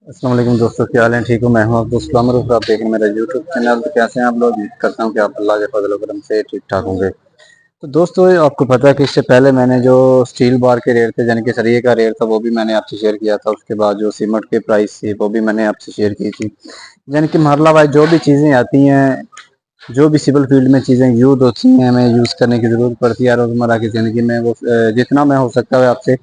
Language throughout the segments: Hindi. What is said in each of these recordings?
अस्सलाम वालेकुम दोस्तों, क्या हाल है? ठीक हूँ। मैं हूँ अब्दुल सलाम और आप देख रहे हैं मेरा यूट्यूब चैनल। तो कैसे हैं आप लोग? उम्मीद करता हूँ कि आप अल्लाह के फजल करम से ठीक ठाक होंगे। तो दोस्तों, आपको पता है कि इससे पहले मैंने जो स्टील बार के रेट थे, यानी कि सरिये का रेट था, वो भी मैंने आपसे शेयर किया था। उसके बाद जो सीमेंट की प्राइस थी वो भी मैंने आपसे शेयर की थी। यानी कि मरला वाइज जो भी चीज़ें आती हैं, जो भी सिविल फील्ड में चीज़ें यूज होती हैं, हमें यूज़ करने की ज़रूरत पड़ती है रोज़मर्रा की ज़िंदगी में, वो जितना मैं हो सकता है आपसे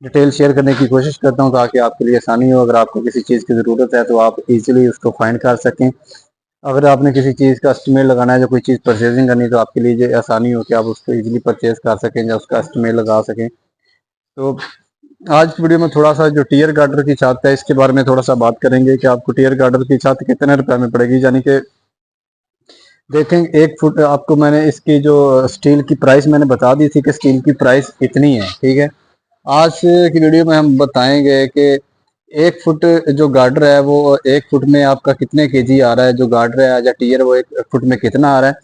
डिटेल शेयर करने की कोशिश करता हूँ, ताकि आपके लिए आसानी हो। अगर आपको किसी चीज़ की ज़रूरत है तो आप इजीली उसको फाइंड कर सकें। अगर आपने किसी चीज़ का एस्टिमेट लगाना है, जो कोई चीज़ परचेजिंग करनी है, तो आपके लिए ये आसानी हो कि आप उसको इजीली परचेज कर सकें या उसका एस्टिमेट लगा सकें। तो आज की वीडियो में थोड़ा सा जो टियर गार्डर की छत है, इसके बारे में थोड़ा सा बात करेंगे कि आपको टियर गार्डर की छत कितने रुपए में पड़ेगी। यानी कि देखें, 1 फुट आपको मैंने इसकी जो स्टील की प्राइस मैंने बता दी थी कि स्टील की प्राइस इतनी है, ठीक है। आज की वीडियो में हम बताएंगे कि 1 फुट जो गार्डर है वो 1 फुट में आपका कितने केजी आ रहा है, जो गार्डर है या टीयर वो 1 फुट में कितना आ रहा है।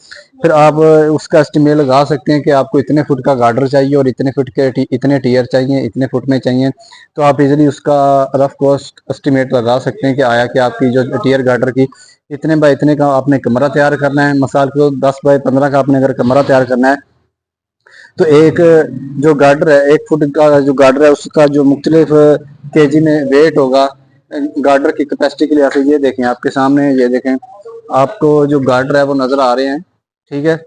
फिर आप उसका एस्टिमेट लगा सकते हैं कि आपको इतने फुट का गार्डर चाहिए और इतने फुट के इतने टीयर चाहिए, इतने फुट में चाहिए। तो आप इजीली उसका रफ कॉस्ट एस्टिमेट लगा सकते हैं कि आया कि आपकी जो टीयर गार्डर की इतने बाय इतने का आपने कमरा तैयार करना है। मिसाल को 10 बाय 15 का आपने अगर कमरा तैयार करना है, तो एक जो गार्डर है, 1 फुट का जो गार्डर है, उसका जो मुख्तलिफ केजी में वेट होगा गार्डर की कैपेसिटी के लिहाज से। ये देखें आपके सामने, ये देखें, आपको जो गार्डर है वो नजर आ रहे हैं, ठीक है।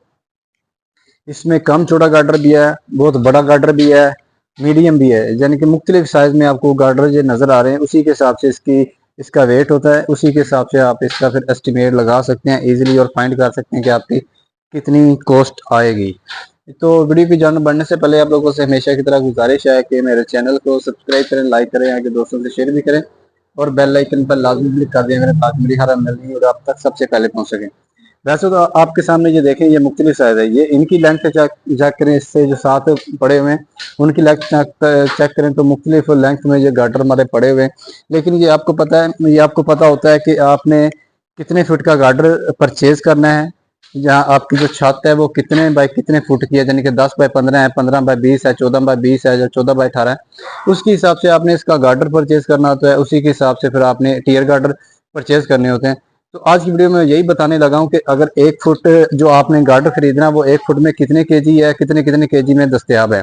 इसमें कम चौड़ा गार्डर भी है, बहुत बड़ा गार्डर भी है, मीडियम भी है। यानी कि मुख्तलिफ साइज में आपको गार्डर जो नजर आ रहे हैं, उसी के हिसाब से इसका वेट होता है। उसी के हिसाब से आप इसका फिर एस्टिमेट लगा सकते हैं इजीली और फाइंड कर सकते हैं कि आपकी कितनी कॉस्ट आएगी। तो वीडियो की जान बढ़ने से पहले आप लोगों से हमेशा की तरह गुजारिश है कि मेरे चैनल को सब्सक्राइब करें, लाइक करें, आगे दोस्तों से शेयर भी करें और बेल आइकन पर लाजमी क्लिक कर दें मेरे, ताकि मेरी हर आमदनी और आप तक सबसे पहले पहुंच सके। वैसे तो आपके सामने ये देखें, ये मुख्तलिफ साइज है। ये इनकी लेंथ चेक करें, इससे जो साथ पड़े हुए हैं उनकी लेंथ चेक करें, तो मुख्तलिफ लेंथ में ये गार्डर हमारे पड़े हुए हैं। लेकिन ये आपको पता है, ये आपको पता होता है कि आपने कितने फुट का गार्डर परचेज करना है। जहाँ आपकी जो छत है वो कितने बाय कितने फुट की है, यानी कि 10 बाय 15 है, 15 बाय 20 है, 14 बाय 20 है, या 14 बाय 18 है। उसके हिसाब से आपने इसका गार्डर परचेज करना होता है। उसी के हिसाब से फिर आपने टीयर गार्डर परचेज करने होते हैं। तो आज की वीडियो में यही बताने लगा हूँ कि अगर 1 फुट जो आपने गार्डर खरीदना है, वो 1 फुट में कितने केजी है, कितने कितने केजी में दस्तयाब है।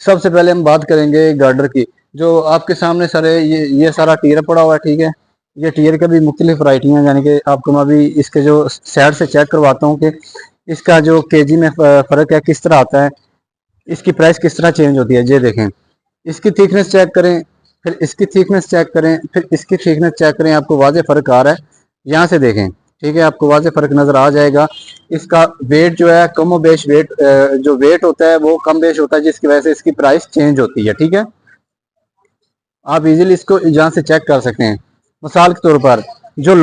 सबसे पहले हम बात करेंगे गार्डर की। जो आपके सामने सारे ये सारा टीयर पड़ा हुआ है, ठीक है। ये टीयर के भी मुख्तलिफ वराइटियाँ, यानी कि आपको मैं अभी इसके जो साइड से चेक करवाता हूँ कि इसका जो केजी में फ़र्क है किस तरह आता है, इसकी प्राइस किस तरह चेंज होती है। ये देखें, इसकी थिकनेस चेक करें, फिर इसकी थिकनेस चेक करें, फिर इसकी थिकनेस चेक करें, आपको वाज़ेह फ़र्क आ रहा है। यहाँ से देखें, ठीक है, आपको वाज़ेह फ़र्क नज़र आ जाएगा। इसका वेट जो है कम बेश वेट, जो वेट होता है वो कम बेश होता है, जिसकी वजह से इसकी प्राइस चेंज होती है, ठीक है। आप इजीली इसको यहाँ से चेक कर सकते हैं। मिसाल के तौर पर जो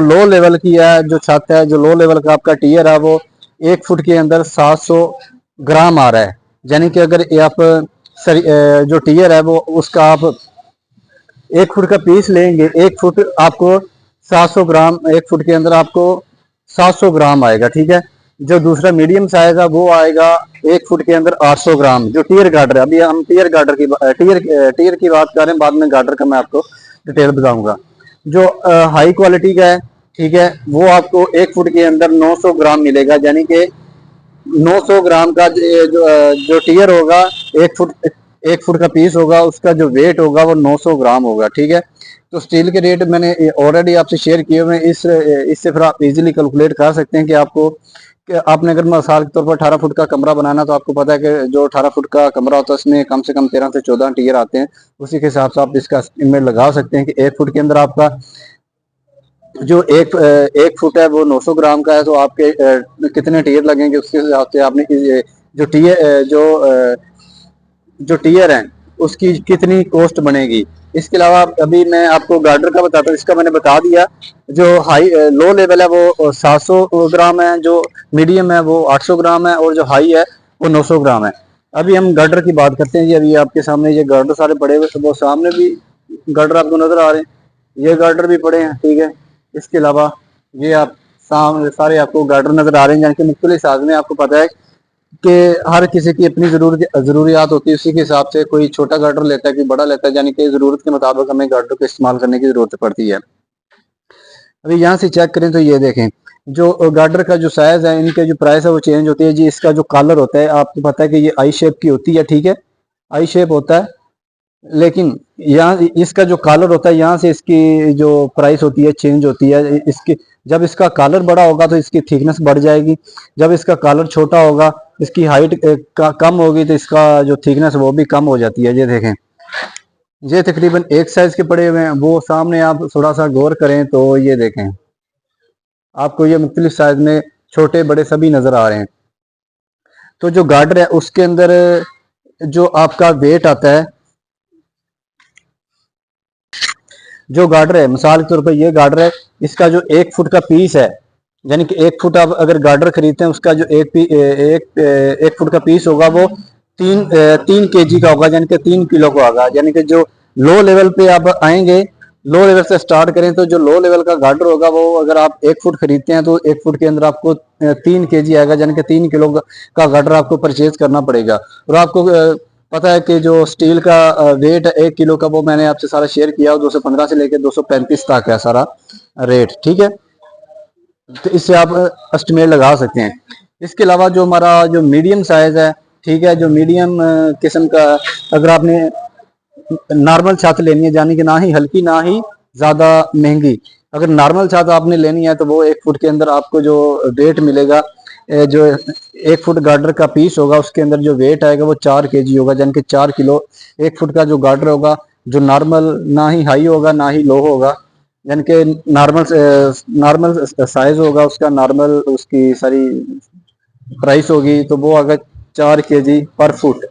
लो लेवल की है जो छत है, जो लो लेवल का आपका टीयर है, वो 1 फुट के अंदर 700 ग्राम आ रहा है। यानी कि अगर ये आप जो टीयर है वो उसका आप 1 फुट का पीस लेंगे, 1 फुट आपको 700 ग्राम, 1 फुट के अंदर आपको 700 ग्राम आएगा, ठीक है। जो दूसरा मीडियम साइज है वो आएगा 1 फुट के अंदर 800 ग्राम, जो टीयर गार्डर है। अभी हम टीयर की बात कर रहे हैं, बाद में गार्डर का मैं आपको डिटेल बताऊंगा। जो हाई क्वालिटी का है, ठीक है, वो आपको 1 फुट के अंदर 900 ग्राम मिलेगा। यानी कि 900 ग्राम का जो टीयर होगा, 1 फुट का पीस होगा, उसका जो वेट होगा वो 900 ग्राम होगा, ठीक है। तो स्टील के रेट मैंने ऑलरेडी आपसे शेयर किए हुए हैं। इससे फिर आप इजीली कैलकुलेट कर सकते हैं कि आपने अगर मिसाल के तौर पर 18 फुट का कमरा बनाना, तो आपको पता है कि जो 18 फुट का कमरा होता है उसमें कम से कम 13 से 14 टीयर आते हैं। उसी के हिसाब से आप इसका एस्टिमेट लगा सकते हैं कि 1 फुट के अंदर आपका जो 1 फुट है वो 900 ग्राम का है, तो आपके कितने टीयर लगेंगे, उसके हिसाब से आपने जो टीयर जो टीयर हैं उसकी कितनी कॉस्ट बनेगी। इसके अलावा अभी मैं आपको गार्डर का बताता हूँ। इसका मैंने बता दिया, जो हाई लो लेवल है वो 700 ग्राम है, जो मीडियम है वो 800 ग्राम है, और जो हाई है वो 900 ग्राम है। अभी हम गार्डर की बात करते हैं जी। अभी आपके सामने ये गार्डर सारे पड़े हुए, वो सामने भी गार्डर आपको नजर आ रहे हैं, ये गार्डर भी पड़े हैं, ठीक है। इसके अलावा ये आप सामने सारे आपको गार्डर नजर आ रहे हैं, यानी कि मुख्तलिफ साइज में। आपको पता है कि हर किसी की अपनी ज़रूरियात होती है, उसी के हिसाब से कोई छोटा गार्डर लेता है, कोई बड़ा लेता है, यानी कि ज़रूरत के मुताबिक हमें गार्डर को इस्तेमाल करने की ज़रूरत पड़ती है। अभी यहाँ से चेक करें तो ये देखें, जो गार्डर का जो साइज़ है, इनके जो प्राइस है वो चेंज होती है जी। इसका जो कॉलर होता है, आपको पता है कि ये आई शेप की होती है, ठीक है, आई शेप होता है। लेकिन यहाँ इसका जो कॉलर होता है, यहाँ से इसकी जो प्राइस होती है चेंज होती है। इसकी जब इसका कॉलर बड़ा होगा तो इसकी थिकनेस बढ़ जाएगी, जब इसका कॉलर छोटा होगा, इसकी हाइट कम होगी, तो इसका जो थिकनेस वो भी कम हो जाती है। ये देखें, ये तकरीबन एक साइज के पड़े हुए हैं, वो सामने आप थोड़ा सा गौर करें तो ये देखें, आपको ये मुख्तलिफ साइज में छोटे बड़े सभी नजर आ रहे हैं। तो जो गार्डर है उसके अंदर जो आपका वेट आता है, जो गार्डर है, मिसाल के तौर पर ये गार्डर है, इसका जो 1 फुट का पीस है, यानी कि 1 फुट आप अगर गार्डर खरीदते हैं, उसका जो एक फुट का पीस होगा वो 3 kg का होगा, यानी कि 3 किलो का होगा। यानी कि जो लो लेवल पे आप आएंगे, लो लेवल से स्टार्ट करें तो जो लो लेवल का गार्डर होगा वो अगर आप 1 फुट खरीदते हैं तो 1 फुट के अंदर आपको 3 kg आएगा, यानी कि 3 किलो का गार्डर आपको परचेज करना पड़ेगा। और आपको पता है कि जो स्टील का वेट है 1 किलो का, वो मैंने आपसे सारा शेयर किया, 215 से लेकर 235 तक है सारा रेट, ठीक है। तो इससे आप एस्टिमेट लगा सकते हैं। इसके अलावा जो हमारा जो मीडियम साइज है, ठीक है, जो मीडियम किस्म का, अगर आपने नॉर्मल छत लेनी है, यानी कि ना ही हल्की ना ही ज्यादा महंगी, अगर नॉर्मल छत आपने लेनी है तो वो 1 फुट के अंदर आपको जो वेट मिलेगा, जो 1 फुट गार्डर का पीस होगा, उसके अंदर जो वेट आएगा वो 4 kg होगा, यानी कि 4 किलो 1 फुट का जो गार्डर होगा, जो नॉर्मल ना ही हाई होगा ना ही लो होगा, यानी कि नॉर्मल साइज होगा उसका, नॉर्मल उसकी सारी प्राइस होगी, तो वो अगर 4 kg पर फुट,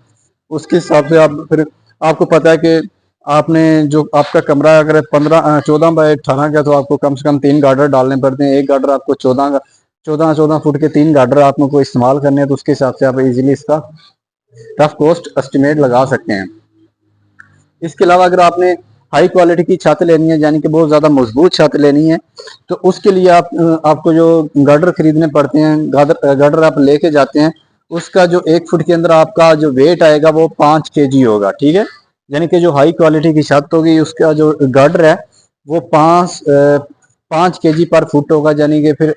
उसके हिसाब से आप फिर, आपको पता है कि आपने जो आपका कमरा है अगर 14 बाय 18 का, तो आपको कम से कम 3 गार्डर डालने पड़ते हैं। एक गार्डर आपको 14 फुट के 3 गार्डर आपको इस्तेमाल करने हैं, तो उसके हिसाब से आप इजीली इसका रफ कॉस्ट एस्टिमेट लगा सकते हैं। इसके अलावा अगर आपने हाई क्वालिटी की छत लेनी है, यानी कि बहुत ज्यादा मजबूत छत लेनी है, तो उसके लिए आपको जो गार्डर खरीदने पड़ते हैं, गार्डर आप लेके जाते हैं, उसका जो 1 फुट के अंदर आपका जो वेट आएगा वो 5 kg होगा, ठीक है। यानी कि जो हाई क्वालिटी की छत होगी उसका जो गार्डर है वो 5 kg पर फुट होगा, यानी कि फिर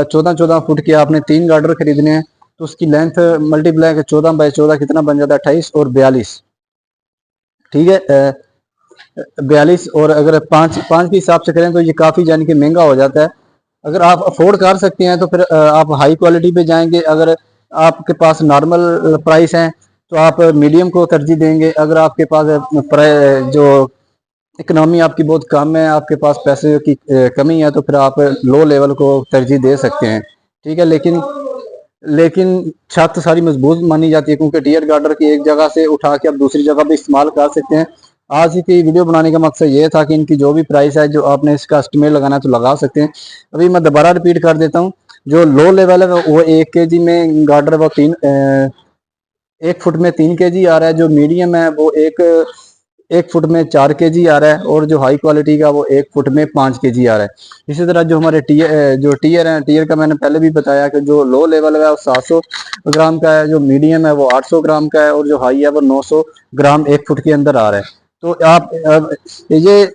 14 फुट के आपने 3 गार्डर खरीदने हैं, तो उसकी लेंथ मल्टीप्लाई 14 बाय 14 कितना बन जाता है, 28 और 42, ठीक है, 42। और अगर पाँच पाँच के हिसाब से करें तो ये काफ़ी यानी कि महंगा हो जाता है। अगर आप अफोर्ड कर सकते हैं तो फिर आप हाई क्वालिटी पे जाएंगे, अगर आपके पास नॉर्मल प्राइस है तो आप मीडियम को तरजीह देंगे। अगर आपके पास जो इकोनॉमी आपकी बहुत कम है, आपके पास पैसे की कमी है, तो फिर आप लो लेवल को तरजीह दे सकते हैं, ठीक है। लेकिन लेकिन छत सारी मजबूत मानी जाती है, क्योंकि टियर गार्डर की एक जगह से उठा के आप दूसरी जगह भी इस्तेमाल कर सकते हैं। आज की वीडियो बनाने का मकसद ये था कि इनकी जो भी प्राइस है, जो आपने इसका एस्टिमेट लगाना है तो लगा सकते हैं। अभी मैं दोबारा रिपीट कर देता हूँ, जो लो लेवल है वो 1 kg में गार्डर वो 1 फुट में 3 kg आ रहा है, जो मीडियम है वो एक फुट में 4 kg आ रहा है, और जो हाई क्वालिटी का वो 1 फुट में 5 kg आ रहा है। इसी तरह जो हमारे टीयर है, टीयर का मैंने पहले भी बताया कि जो लो लेवल है वो 700 ग्राम का है, जो मीडियम है वो 800 ग्राम का है, और जो हाई है वो 900 ग्राम 1 फुट के अंदर आ रहा है। तो आप ये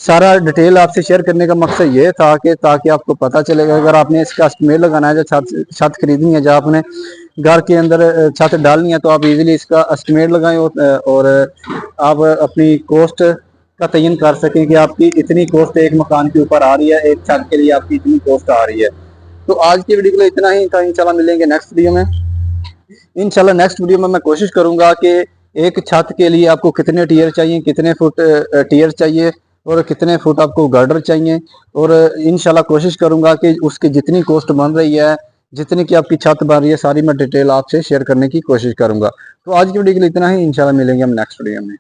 सारा डिटेल आपसे शेयर करने का मकसद ये था कि ताकि आपको पता चलेगा, अगर आपने इसका एस्टिमेट लगाना है, जो छत खरीदनी है, जहाँ आपने घर के अंदर छत डालनी है, तो आप इजीली इसका एस्टिमेट लगाएं और आप अपनी कॉस्ट का तयन कर सकें कि आपकी इतनी कॉस्ट एक मकान के ऊपर आ रही है, एक छत के लिए आपकी इतनी कॉस्ट आ रही है। तो आज की वीडियो के लिए इतना ही था। इंशाल्लाह मिलेंगे नेक्स्ट वीडियो में। इंशाल्लाह नेक्स्ट वीडियो में मैं कोशिश करूंगा कि एक छत के लिए आपको कितने टीयर चाहिए, कितने फुट टीयर चाहिए, और कितने फुट आपको गार्डर चाहिए, और इंशाल्लाह कोशिश करूंगा कि उसकी जितनी कॉस्ट बन रही है, जितनी की आपकी छत बन रही है, सारी मैं डिटेल आपसे शेयर करने की कोशिश करूंगा। तो आज की वीडियो के लिए इतना ही। इंशाल्लाह मिलेंगे हम नेक्स्ट वीडियो में।